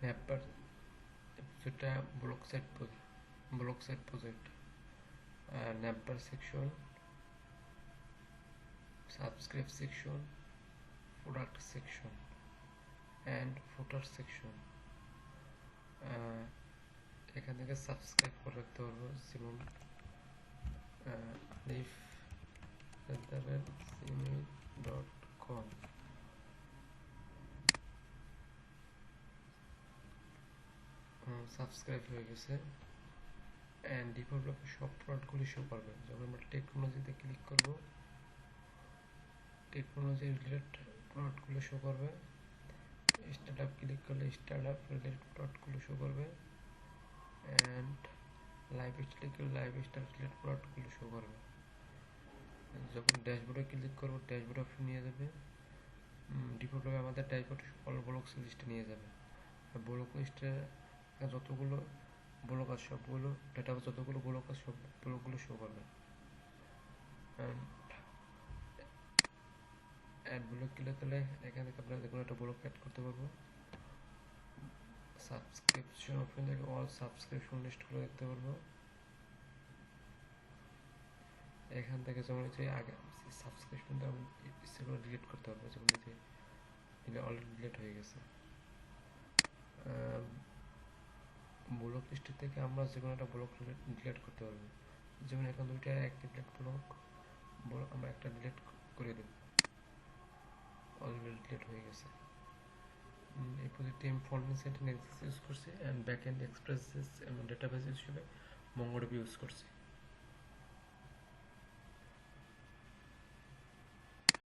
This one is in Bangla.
ম্যাপার যেটা ব্লক সাইট প্রজেক্ট, ন্যাপার section, subscribe section, product section and footer section. এখান থেকে সাবস্ক্রাইব করে রাখতে পারবো, যেমন alif@gmail.com। সাবস্ক্রাইব হয়ে গেছে। অ্যান্ড ডিফল্টভাবে সব প্রোডাক্টগুলি শো করবে। যখন আমরা টেকনোলজিতে ক্লিক করব, টেকনোলজি রিলেটেড প্রোডাক্টগুলো শো করবে। স্টার্টআপ ক্লিক করলে স্টার্টআপ রিলেটেড প্রোডাক্টগুলো শো করবে। অ্যান্ড লাইফস্টাইল করলে লাইফস্টাইল রিলেটেড প্রোডাক্টগুলো শো করবে। যখন ড্যাশবোর্ডে ক্লিক করবো, ড্যাশবোর্ড অপশন নিয়ে যাবে। ডিফল্টভাবে আমাদের ড্যাশবোর্ড অল ব্লকস লিস্টে নিয়ে যাবে। ব্লক লিস্টে যতগুলো ব্লক আছে সবগুলো ডেটাবেস, যতগুলো ব্লক আছে সব ব্লকগুলো শো করবে। অ্যাড ব্লক ক্লিক করলে এখান থেকে আমরা যেকোনো একটা ব্লক অ্যাড করতে পারবো। সাবস্ক্রিপশন অপশন থেকে অল সাবস্ক্রিপশন লিস্ট করে দেখতে পারবো। এখান থেকে যেমন হচ্ছে আগে সাবস্ক্রিপশনটা আমি ইচ্ছে করে ডিলিট করতে পারবো, যেমন হচ্ছে অলরেডি ডিলিট হয়ে গেছে। ব্লক লিস্ট থেকে আমরা যে কোনো একটা ব্লক ডিলিট করতে পারবো। যেমন এখন দুইটা অ্যাক্টিভ ব্লক আমরা একটা ডিলিট করে দেব, অলরেডি ডিলিট হয়ে গেছে। এই প্রজেক্টে আমি ফ্রন্ট-এন্ড সাইডে নেক্সাস ইউজ করছি অ্যান্ড ব্যাক-এন্ড এক্সপ্রেসেস এবং ডেটাবেস হিসেবে মঙ্গোডিবি ইউজ করছি।